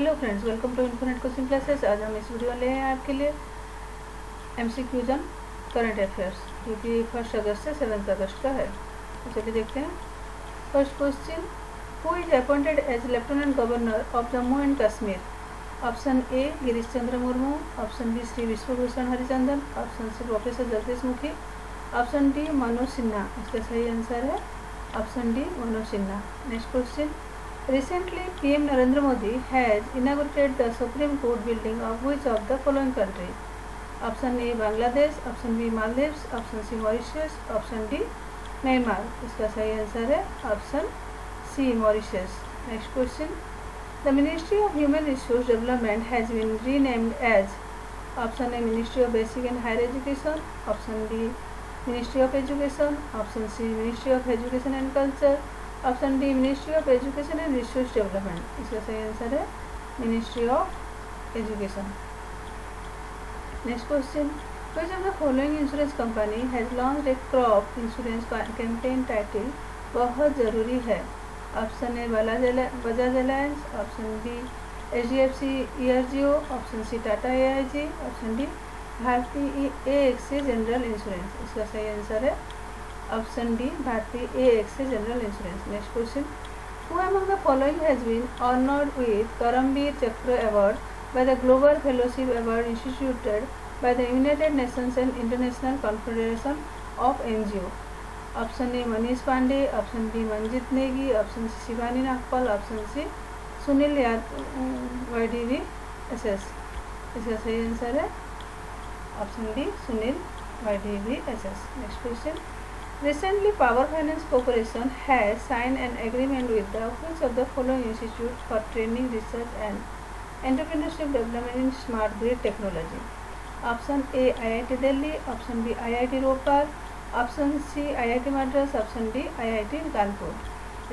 Hello friends, welcome to infinite coaching classes. आज हम इस वीडियो ले आए आपके लिए MCQs ऑन करंट अफेयर्स, जो कि 1 अगस्त से 7 अगस्त का है। तो चलिए देखते हैं। First question, who is appointed as lieutenant governor of Jammu and Kashmir? Option A Girish Chandra Murmu, option B Shri Vishwabhushan Harichandan, option C professor Jagdish Mukhi, option D Manoj Sinha. इसका सही आंसर है option D Manoj Sinha. Next question, recently PM Narendra Modi has inaugurated the Supreme Court building of which of the following country? Option A Bangladesh, option B Maldives, option C Mauritius, option D Myanmar। इसका सही answer है option C Mauritius. Next question, the ministry of human resource development has been renamed as. Option A ministry of basic and higher education, option D ministry of education, option C ministry of education and culture, option D ministry of education and resource development. इसका सही answer है ministry of education. Next question, which of the following insurance company has launched a crop insurance campaign titled बहुत ज़रूरी है? Option A Bajaj Allianz, option B HDFC ERGO, option C Tata AIG, option D Bharatiya AXA general insurance. इसका सही answer है option D Bharatiya AXA general insurance. Next question, who among the following has been honoured with Karmaveer Chakra award by the global fellowship award instituted by the United Nations and international confederation of NGO? Option A Manish Pandey, option B Manjit Negi, option C Shivani Nagpal, option C Sunil YDVSS। इसका सही answer है option D Sunil YDVSS। Next question, recently Power Finance Corporation has signed an agreement with the which of the following institutes for training, research and entrepreneurship development in smart grid technology? Option A IIT Delhi, option B IIT Ropar, option C IIT Madras, option D IIT Kanpur.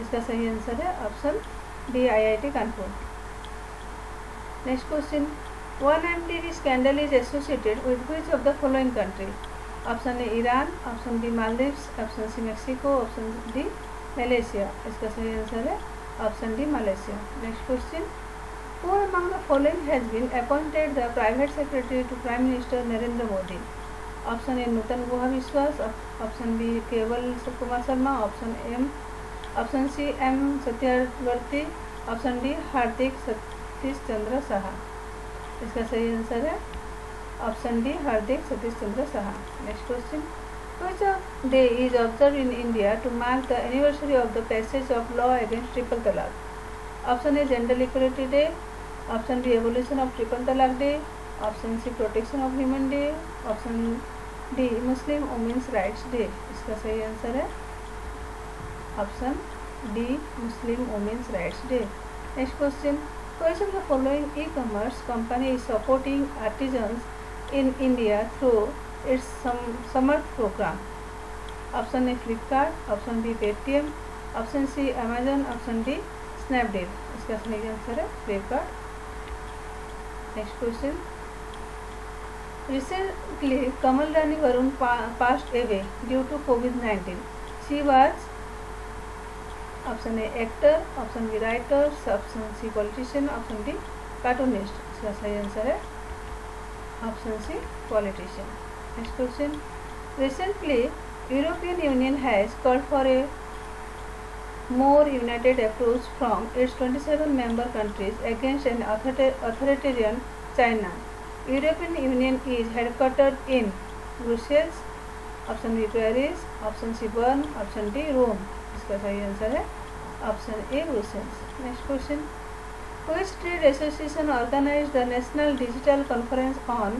इसका सही answer है option D IIT Kanpur. Next question, 1MDB scandal is associated with which of the following country? Option A Iran, option B Maldives, option C Mexico, option D Malaysia. इसका सही answer है option D Malaysia. Next question, who among the following has been appointed the private secretary to prime minister Narendra Modi? Option A Nutan Guha Biswas, option B Kewal Kumar Sharma, option C M Satyarthi, option D Hardik Satish Chandra Saha. इसका सही answer है option D Hardik Satish Chandra Saha. Next question, which day is observed in India to mark the anniversary of the passage of law against triple talaq? Option A gender equality day, option D evolution of triple talaq day, option C protection of human day, option D Muslim women's rights day. इसका सही answer है option D Muslim women's rights day. Next question, which of the following e-commerce company is supporting artisans in India through its Samarth program? Option A Flipkart, option B Paytm, option C Amazon, option D Snapdeal. इसका सही answer है Flipkart. Next question, recently Kamal Rani Varun passed away due to COVID-19. She was option A actor, option B writer, option C politician, option D cartoonist. इसका सही answer है option C politician. Next question, recently European Union has called for a more united approach from its 27 member countries against an authoritarian China. European Union is headquartered in Brussels, option B Paris, option C Bern, option D Rome. इसका सही answer है option A Brussels. Next question, which trade association organized the national digital conference on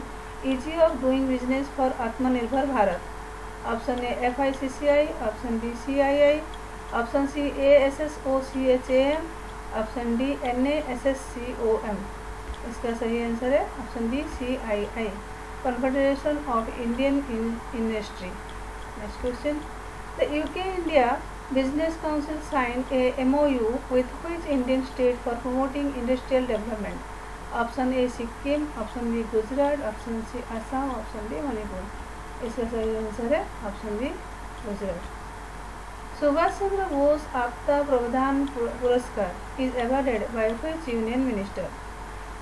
ease of doing business for Atmanirbhar Bharat? Option A FICCI, option B CII, option C ASSOCHAM, option D NASSCOM। इसका सही answer है option B CII, Confederation of Indian Industry. Next question, the UK India Business Council signed a MOU with which Indian state for promoting industrial development? Option A Sikkim, option B Gujarat, option C Assam, option D Manipur. इसका सही answer है option B Gujarat. Subhash Chandra Bose Aapda Pravdhan Puraskar is awarded by which union minister?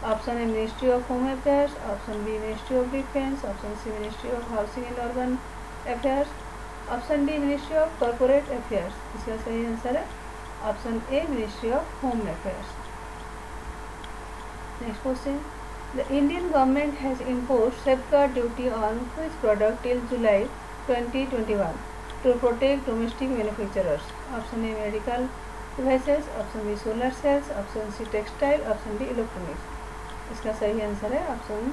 Option A ministry of home affairs, option B ministry of defence, option C ministry of housing and urban affairs, option D ministry of corporate affairs. इसका सही answer है option A ministry of home affairs. Next question, the Indian government has imposed safeguard duty on which product till July 2021 to protect domestic manufacturers? Option A medical devices, option B solar cells, option C textile, option D electronics. इसका सही answer है option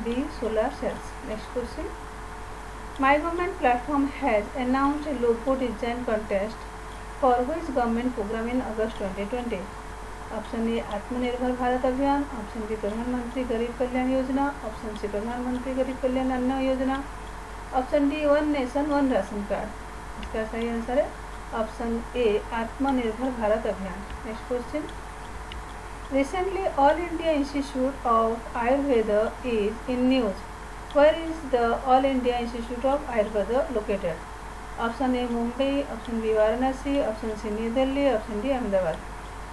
B solar cells. Next question, my government platform has announced a logo design contest for which government program in August 2020? Option A Atmanirbhar Bharat Abhiyan, option B प्रधानमंत्री गरीब Kalyan Yojana, option C प्रधानमंत्री गरीब Kalyan Anna Yojana, option D one nation one ration card. इसका सही answer है option A Atmanirbhar Bharat Abhiyan. Next question, recently All India Institute of Ayurveda is in news, where is the All India Institute of Ayurveda located? Option A Mumbai, option B Varanasi, option C New Delhi, option D Ahmedabad.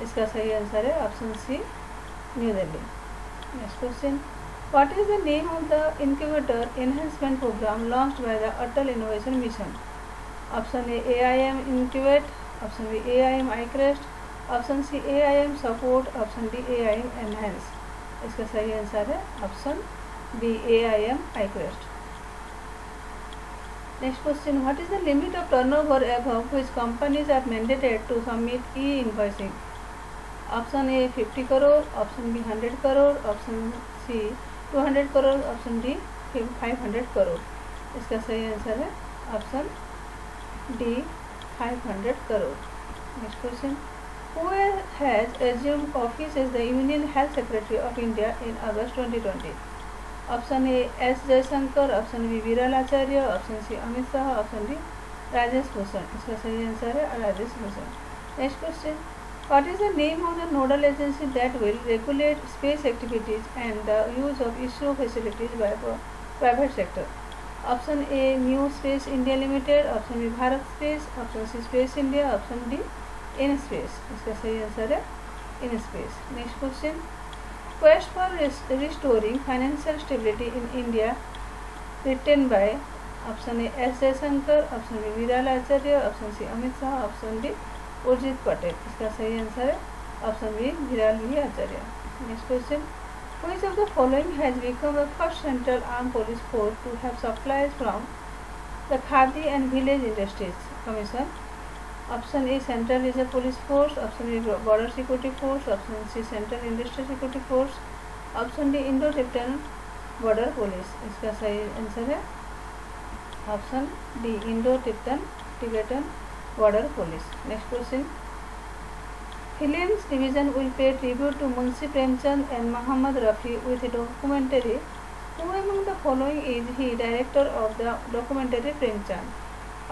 इसका सही answer है option C New Delhi. Next question, what is the name of the incubator enhancement programme launched by the Atal innovation mission? Option A AIM incubate, option B AIM iCrest, option C AIM support, option D AIM enhance. इसका सही answer है option B AIM iCrest। Next question, what is the limit of turnover above which companies are mandated to submit e-invoicing? Option A 50 crore, option B 100 crore, option C 200 crore, option D 500 crore. इसका सही answer है option D 500 crore. Next question, who has assumed office as the Union Health Secretary of India in August 2020? Option A S Jaishankar, option B Viral Acharya, option C Amit Shah, option D Rajesh Bhushan. इसका सही answer है Rajesh Bhushan. Next question, what is the name of the nodal agency that will regulate space activities and the use of ISRO facilities by private sector? Option A new space India limited, option B Bharat space, option C space India, option D in space. इसका सही answer है in space. Next question, quest for restoring financial stability in India written by option A S Jaishankar, option B Viral Acharya, option C Amit Shah, option D Urjit Patel. इसका सही answer है option B Viral V Acharya. Next question, which of the following has become the first central arm police force to have supplies from the Khadi and village industries commission? Option A central reserve police force, option B border security force, option C central industrial security force, option D Indo Tibetan border police. इसका सही answer है option D Indo Tibetan border police. Next question, Films Division will pay tribute to Munshi Premchand and Muhammad Rafi with a documentary. Who among the following is he director of the documentary Premchand?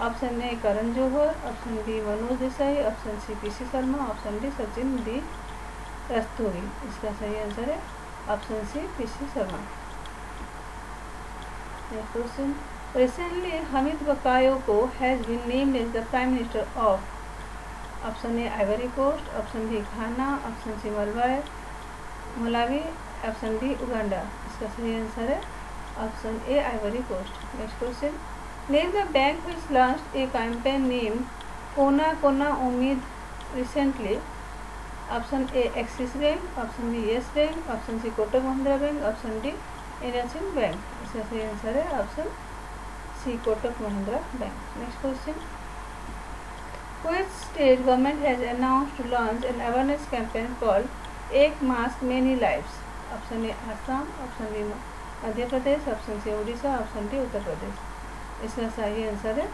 Option A Karan Johar, option B Manoj Desai, option C PC Sharma, option D Sachin D Rastogi. इसका सही answer है option C PC Sharma. Next question, Recently, Hamid Bakayoko has been named as the Prime Minister of option A Ivory Coast, option B Ghana, option C Malawi, option D Uganda. इसका सही answer है option A Ivory Coast. Next question, name the bank which launched a campaign name Kona Kona Umeed recently? Option A Axis Bank, option B Yes Bank, option C Kotak Mahindra Bank, option D IndusInd Bank. इसका सही answer है option C Kotak Mahindra Bank. Next question, which state government has announced to launch an awareness campaign called एक mask many lives? Option A Assam, option B Madhya Pradesh, option C Orissa, option D Uttar Pradesh. इसका सही answer है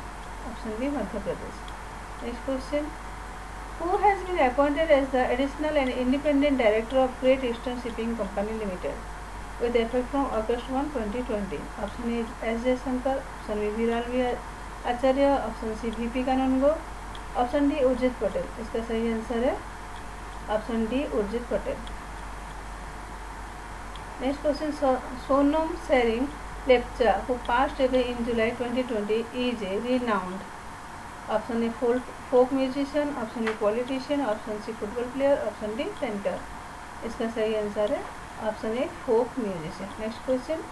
option B Madhya Pradesh. Next question, who has been appointed as the additional and independent director of Great Eastern Shipping Company Limited with effect from August 1, 2020? Option A S Jaishankar, option B Viral V Acharya, option C VP Kanungo, option D Urjit Patel. इसका सही answer है option D Urjit Patel. Next question, Sonam Tshering Lepcha who passed away in July 2020 is a renowned option A folk musician, option B politician, option C football player, option D painter. इसका सही answer है option A folk musician. Next question,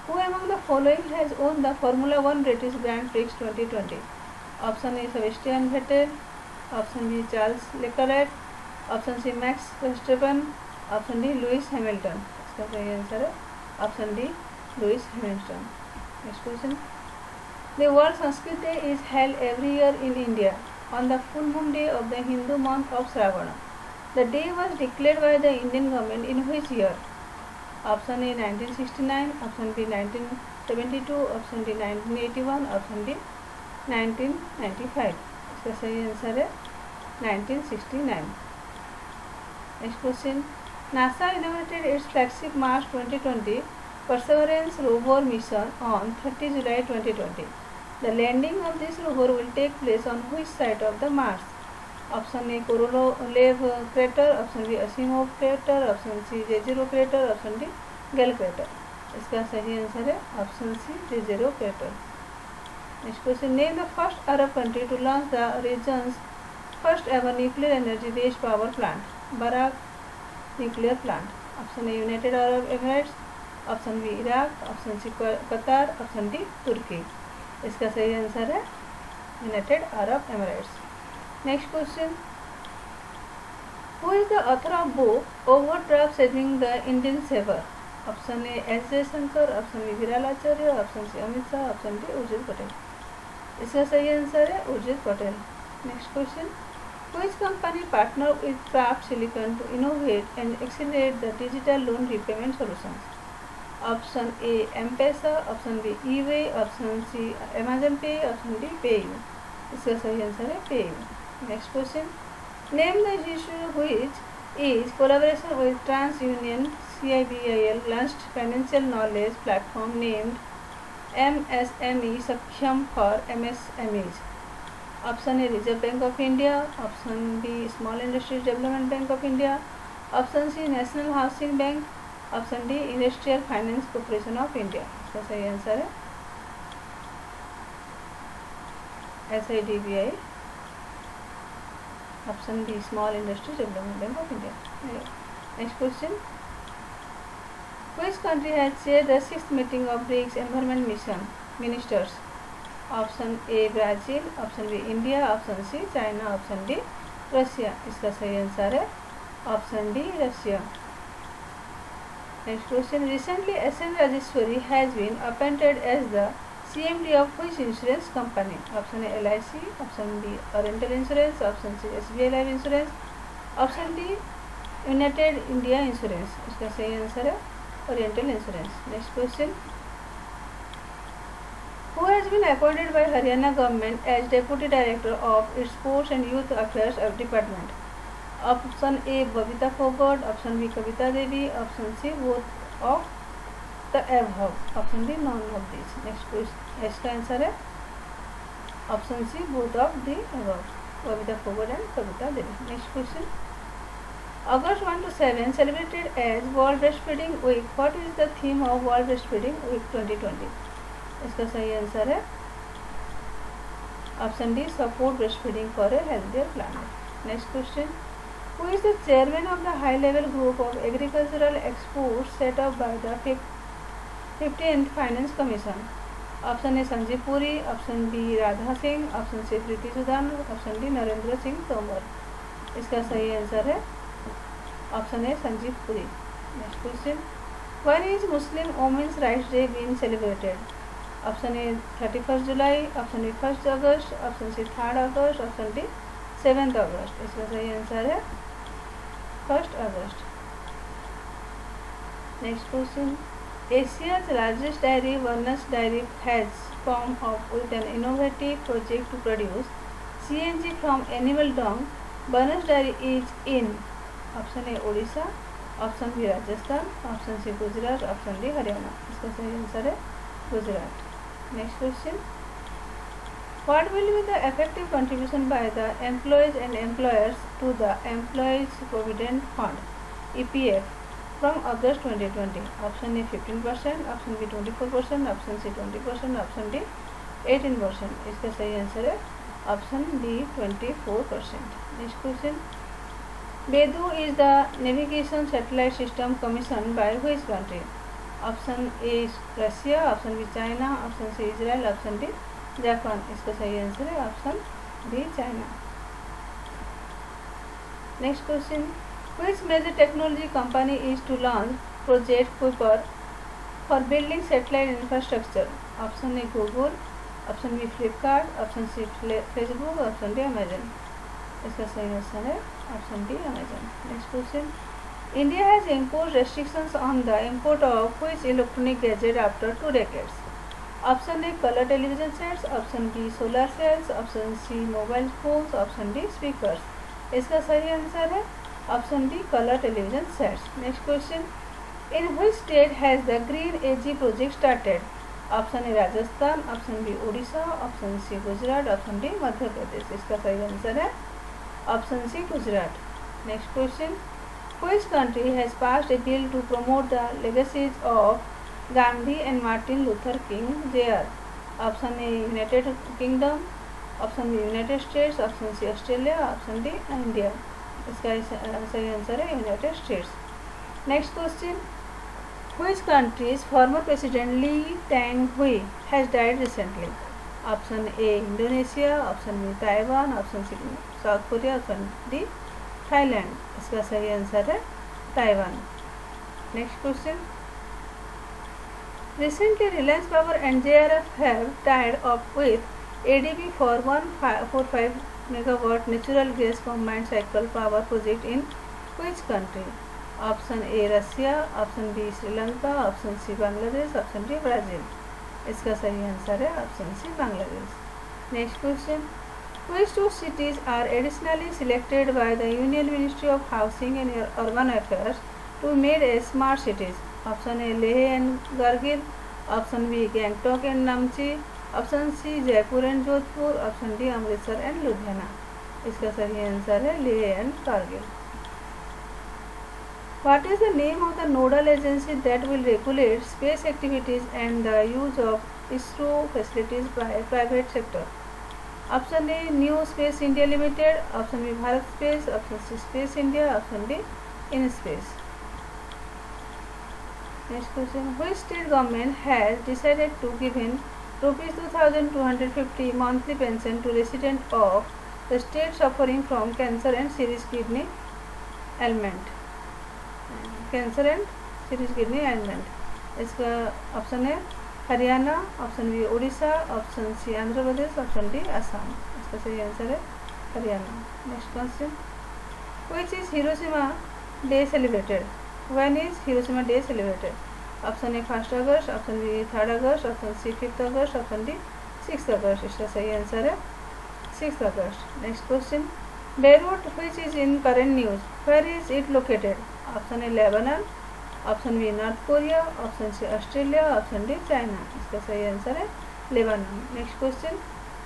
who among the following has won the Formula 1 British grand prix 2020? Option A Sebastian Vettel, option B Charles Leclerc, option C Max Verstappen, option D Lewis Hamilton. इसका सही answer है option D Lewis Hamilton. Next question, the world Sanskrit day is held every year in India on the full moon day of the Hindu month of Shravana. The day was declared by the Indian government in which year? Option A 1969, option B 1972, option D 1981, option D 1995. इसका सही answer है 1969। Next question, NASA inaugurated its flagship Mars 2020 Perseverance rover mission on 30 July 2020. The landing of this rover will take place on which side of the Mars? Option A Korolev crater, option B Asimov crater, option C Jezero crater, option D Gale crater. इसका सही answer है option C Jezero crater। Next question, name the first Arab country to launch the region's first ever nuclear energy based power plant, Barakah nuclear plant. Option A United Arab Emirates, option B Iraq, option C Qatar, option D Turkey. इसका सही answer है United Arab Emirates. Next question, who is the author of book Overdraft Saving the Indian Saver? Option A S Jaishankar, option B Viral Acharya, option C Amit Shah, option D Urjit Patel. इसका सही answer है Urjit Patel. Next question, which company partner with Craft Silicon to innovate and accelerate the digital loan repayment solutions? Option A M Pesa, option B e way, option C Amazon pay, option D PayU. इसका सही answer है PayU. Next question, name the issue which is collaboration with trans union CIBIL launched financial knowledge platform named MSME Saksham for MSMEs. Option A Reserve Bank of India, option B Small Industries Development Bank of India, option C National Housing Bank, option D Industrial Finance Corporation of India. इसका सही answer है SIDBI, option D Small Industries Development Bank of India. Next question, which country has chaired the 6th meeting of BRICS Environment Mission Ministers? Option A Brazil, option B India, option C China, option D Russia. इसका सही answer है option D Russia. Next question, recently SN Rajeshwari has been appointed as the CMD of which insurance company? Option A LIC, option B Oriental Insurance, option C SBI life insurance, option D United India Insurance. इसका सही answer है Oriental Insurance. Next question, who has been appointed by Haryana government as deputy director of its sports and youth affairs department? Option A Babita Phogat, option B Kavita Devi, option C both of the above, option D none of this. Next question, इसका answer है option C both of the above, Babita Phogat and Kavita Devi. Next question, August 1 to 7 celebrated as World Breastfeeding Week. What is the theme of World Breastfeeding Week 2020? इसका सही answer है option D support breastfeeding for a healthier planet. Next question, who is the chairman of the high level group of agricultural exports set up by the 15th finance commission? Option A Sanjeev Puri, option B Radha Singh, option C Preeti Sudan, option D Narendra Singh Tomar. इसका सही answer है option A Sanjeev Puri. Next question, when is Muslim women's rights day being celebrated? Option A 31 July, option B 1 August, option C 3 August, option D 7 August. इसका सही answer है 1 August. Next question, Asia's largest dairy Banas dairy has come up with an innovative project to produce CNG from animal dung. Banas Dairy is in option A Orissa, option B Rajasthan, option C Gujarat, option D Haryana. इसका सही answer है Gujarat. Next question, what will be the effective contribution by the employees and employers to the employees provident fund EPF from August 2020? Option A 15%, option B 24%, option C 20%, option D 18%। इसका सही answer है option D 24%। Next question, Bedu is the navigation satellite system commissioned by which country? Option A Russia, option B China, option C Israel, option D Japan. इसका सही answer है option B China. Next question, which major technology company is to launch project Kuiper for building satellite infrastructure? Option A Google, option B Flipkart, option C Facebook, option D Amazon. इसका सही answer है option D Amazon. Next question, India has imposed restrictions on the import of which electronic gadget after 2 decades? Option A colour television sets, option B solar cells, option C mobile phones, option D speakers. इसका सही answer है option D colour television sets. Next question, in which state has the green AG project started? Option A Rajasthan, option B Orissa, option C Gujarat, option D Madhya Pradesh. इसका सही answer है option C Gujarat. Next question, which country has passed a bill to promote the legacies of Gandhi and Martin Luther King there? Option A United Kingdom, option B United States, option C Australia, option D India. इसका सही answer है United States. Next question, which country's former president Lee Teng-hui has died recently? Option A Indonesia, option B Taiwan, option C South Korea, option D Thailand. इसका सही answer है Taiwan. Next question, recently Reliance power and JRF have tied up with ADB for 145 megawatt natural gas combined cycle power project in which country? Option A Russia, option B Sri Lanka, option C Bangladesh, option D Brazil. इसका सही answer है option C Bangladesh. Next question, which two cities are additionally selected by the Union Ministry of Housing and Urban Affairs to be made as smart cities? Option A Leh and Kargil, option B Gangtok and Namchi, option C Jaipur and Jodhpur, option D Amritsar and Ludhiana. इसका सही answer है Leh and Kargil. What is the name of the nodal agency that will regulate space activities and the use of ISRO facilities by private sector? Option A new space India limited, option B Bharat space, option C space India, option D in space. Next question, which state government has decided to give in ₹2250 monthly pension to resident of the state suffering from cancer and serious kidney ailment? Cancer and serious kidney ailment. इसका option है Haryana, option B Orissa, option C Andhra Pradesh, option D Assam. इसका सही answer है Haryana. Next question, which is Hiroshima day celebrated? When is Hiroshima day celebrated? Option A 1 August, option B 3 August, option C 5 August, option D 6 August. इसका सही answer है 6 August. Next question, Beirut which is in current news, where is it located? Option A Lebanon, option B North Korea, option C Australia, option D China. इसका सही answer है Lebanon. Next question,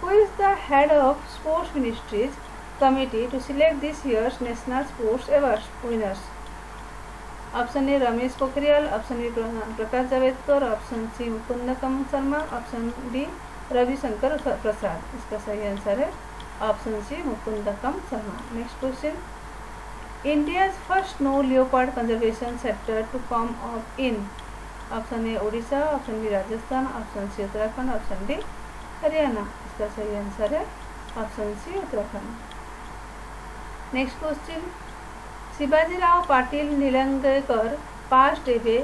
who is the head of sports ministry's committee to select this year's national sports award winners? Option A Ramesh Pokhriyal, option B Prakash Javadekar, option C Mukundakam Sharma, option D Ravishankar Prasad. इसका सही answer है option C Mukundakam Sharma. Next question, India's first snow leopard conservation center to come up in? Option A Orissa, option B Rajasthan, option C Uttarakhand, option D Haryana. इसका सही answer है option C Uttarakhand. Next question, Shivajirao Patil Nilangekar passed away.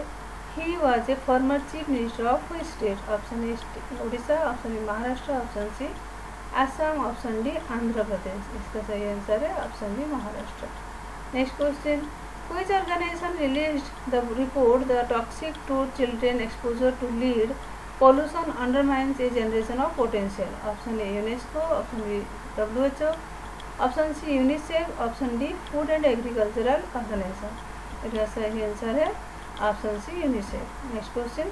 He was a former chief minister of which state? Option A Orissa, option B Maharashtra, option C Assam, option D Andhra Pradesh. इसका सही answer है option B Maharashtra. Next question, which organization released the report the toxic to children exposure to lead pollution undermines a generation of potential? Option A UNESCO, option B WHO, option C UNICEF, option D food and agricultural organisation. इसका सही answer है option C UNICEF. Next question,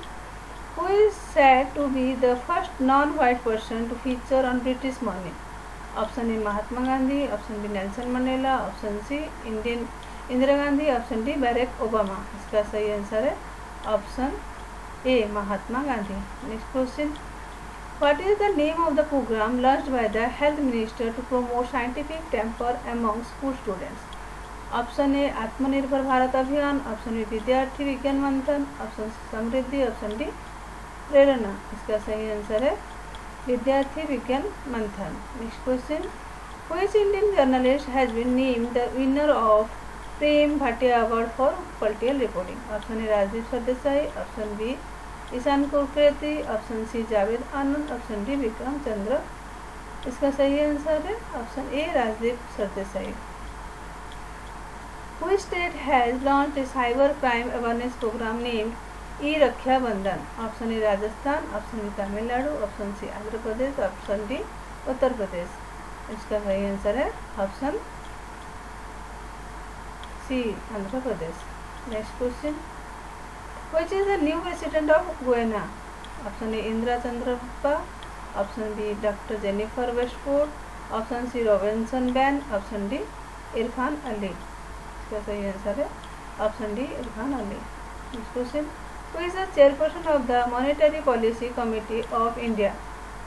who is said to be the first non-white person to feature on British money? Option A Mahatma Gandhi, option B Nelson Mandela, option C Indira Gandhi, option D Barack Obama. इसका सही answer है option A Mahatma Gandhi. Next question, what is the name of the programme launched by the health minister to promote scientific temper among school students? Option A Atmanirbhar Bharat Abhiyan, option B Vidyarthi Vigyan Manthan, option C Samriddhi, option D Prerna. इसका सही answer है विद्यार्थी Vigyan Manthan. Next question, which Indian journalist has been named the winner of Prem Bhatia award for political reporting? Option A Rajdeep Sardesai, option B Ishan Kurkriti, option C Javed Anand, option D Vikram Chandra. इसका सही answer है option A Rajdeep Sardesai. Which state has launched a cyber crime awareness program named e Raksha Bandhan? Option A Rajasthan, option B Tamil Nadu, option C Andhra Pradesh, option D Uttar Pradesh. इसका सही answer है option C Andhra Pradesh. Next question, which is the new president of Guyana? Option A Indira Chandrappa, option B doctor Jennifer Westwood, option C Robinson Bain, option D Irfan Ali. इसका सही answer है option D Irfan Ali. Next question, who is the chairperson of the monetary policy committee of India?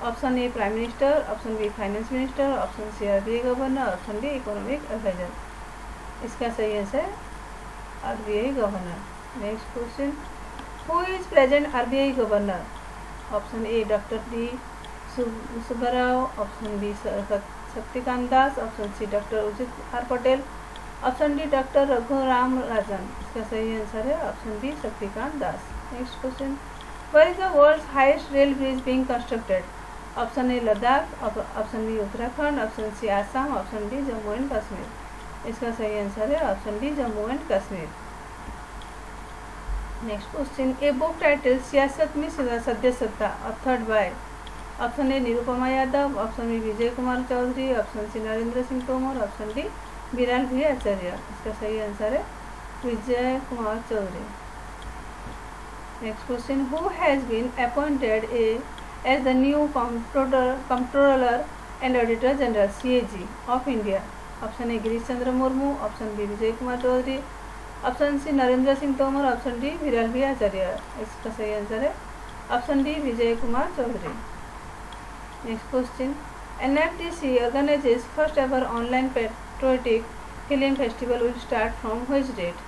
Option A prime minister, option B finance minister, option C RBI governor, option D economic adviser. इसका सही answer है RBI governor. Next question, who is present RBI governor? Option A doctor D Subbarao, option B Shaktikanta Das, option C doctor Udit R Patel, option D doctor Raghuram Rajan. इसका सही answer है option B Shaktikanta Das. Next question, where is the world's highest rail bridge being constructed? Option A Ladakh, option B Uttarakhand, option C Assam, option D Jammu and Kashmir. इसका सही answer है option D Jammu and Kashmir. Next question, a book title Siyasat mein Sadasyata authored by? Option A Nirupama Yadav, option B Vijay Kumar Chaudhary, option C Narendra Singh Tomar, option D Viral V Acharya. इसका सही answer है Vijay Kumar Chaudhary. Next question, who has been appointed as the new controller and auditor general CAG of India? Option A Girish Chandra Murmu, option B Vijay Kumar Chaudhary, option C Narendra Singh Tomar, option D Viral V Acharya. इसका सही answer है option D Vijay Kumar Chaudhary. Next question, NFDC organizes first ever online patriotic film festival will start from which date?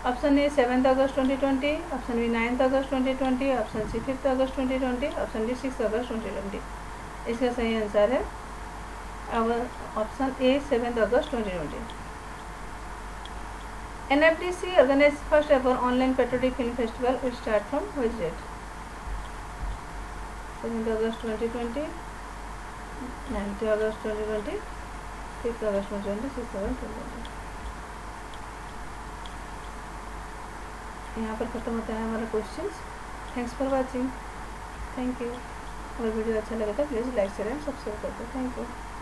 Option A 7 अगस्त 2020, option B 9 अगस्त 2020, option C 5 अगस्त 2020, option D 6 अगस्त 2020। इसका सही answer है ऑप्शन ए 7 अगस्त 2020। NFDC organizes first ever online patriotic film festival will start from which date? 7 अगस्त 2020, 9 अगस्त 2020, 5 अगस्त 2020, 6 अगस्त 2020। यहाँ पर खत्म होता है हमारा questions. Thanks for watching. Thank you. अगर वीडियो अच्छा लगे तो please like share and subscribe कर दो। Thank you.